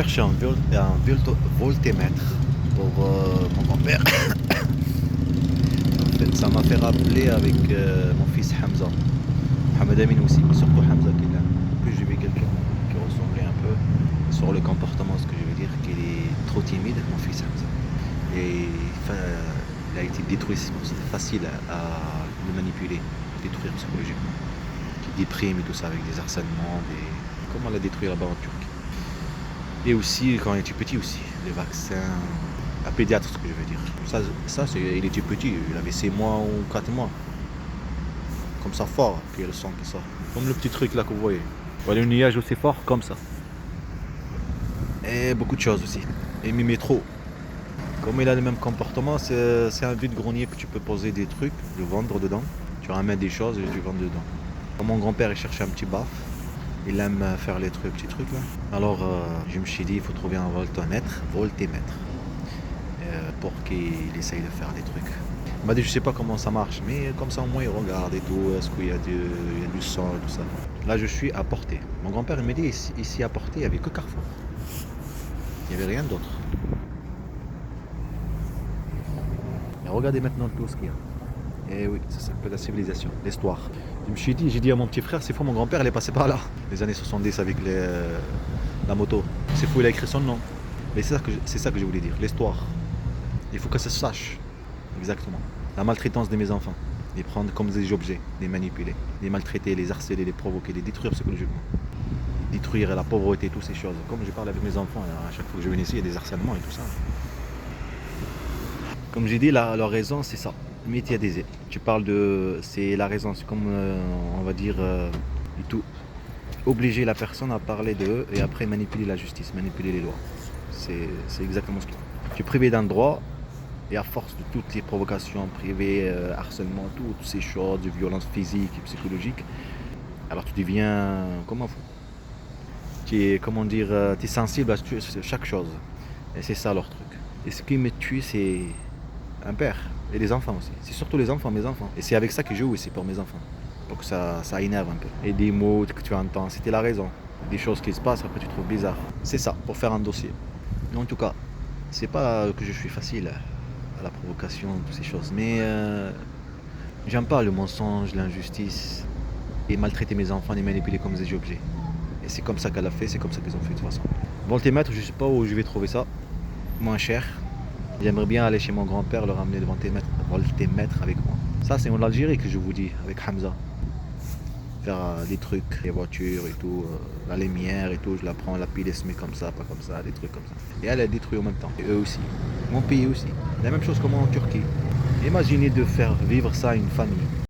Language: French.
cherchais voltémètre pour mon grand-père. En fait, ça m'a fait rappeler avec mon fils Hamza. Mohamed Amin aussi, mais surtout Hamza qui l'a. En plus, j'ai vu quelqu'un qui ressemblait un peu sur le comportement, ce que je veux dire, qu'il est trop timide, mon fils Hamza. Et il a été détruit, c'est pour ça facile à le manipuler, détruire psychologiquement. Qui déprime et tout ça avec des harcèlements, des. Comment l'a détruit là-bas en Turquie. Et aussi, quand il était petit aussi, les vaccins, la pédiatre, ce que je veux dire. Il était petit, il avait 6 mois ou 4 mois. Comme ça, fort, puis il y a le sang qui sort. Comme le petit truc là que vous voyez. Voilà, un nuage aussi fort, comme ça. Et beaucoup de choses aussi. Et Mimé trop. Comme il a le même comportement, c'est un vide-grenier que tu peux poser des trucs, le vendre dedans. Tu ramènes des choses et tu vends dedans. Comme mon grand-père, il cherchait un petit baf. Il aime faire les petits trucs là. Alors je me suis dit, il faut trouver un voltémètre pour qu'il essaye de faire des trucs. Il m'a dit, je sais pas comment ça marche, mais comme ça au moins il regarde et tout, est-ce qu'il y a du sang et tout ça. Là je suis à Portée. Mon grand-père il m'a dit, ici à Portée, il n'y avait que Carrefour. Il n'y avait rien d'autre. Et regardez maintenant tout ce qu'il y a. Et oui, ça s'appelle la civilisation, l'histoire. Je me suis dit, j'ai dit à mon petit frère, c'est fou, mon grand-père il est passé par là. Les années 70 avec la moto. C'est fou, il a écrit son nom. Mais c'est ça que je voulais dire, l'histoire. Il faut que ça se sache. Exactement. La maltraitance de mes enfants. Les prendre comme des objets, les manipuler, les maltraiter, les harceler, les provoquer, les détruire psychologiquement. Détruire la pauvreté, toutes ces choses. Comme je parle avec mes enfants, à chaque fois que je viens ici, il y a des harcèlements et tout ça. Comme j'ai dit, la raison, c'est ça. Médiatiser. Tu parles de. C'est la raison, c'est comme, on va dire, tout. Obliger la personne à parler d'eux et après manipuler la justice, manipuler les lois. C'est exactement ce qu'il faut. Tu es privé d'un droit et à force de toutes les provocations privées, harcèlement, toutes ces choses, de violence physique et psychologique, alors tu deviens comme un fou. Tu es, comment dire, tu es sensible à chaque chose. Et c'est ça leur truc. Et ce qui me tue, c'est un père et les enfants aussi. C'est surtout les enfants, mes enfants. Et c'est avec ça que je joue aussi pour mes enfants. Pour que ça énerve un peu. Et des mots que tu entends, c'était la raison. Des choses qui se passent, après tu trouves bizarre. C'est ça, pour faire un dossier. Mais en tout cas, c'est pas que je suis facile à la provocation, toutes ces choses. Mais j'aime pas le mensonge, l'injustice. Et maltraiter mes enfants, les manipuler comme des objets. Et c'est comme ça qu'elle a fait, c'est comme ça qu'ils ont fait de toute façon. Voltémètre, je sais pas où je vais trouver ça. Moins cher. J'aimerais bien aller chez mon grand-père, le ramener le voltémètre avec moi. Ça, c'est en Algérie que je vous dis, avec Hamza. Faire des trucs, les voitures et tout, la lumière et tout, je la prends, la pile elle se met comme ça, pas comme ça, des trucs comme ça. Et elle détruit en même temps. Et eux aussi. Mon pays aussi. La même chose comme en Turquie. Imaginez de faire vivre ça à une famille.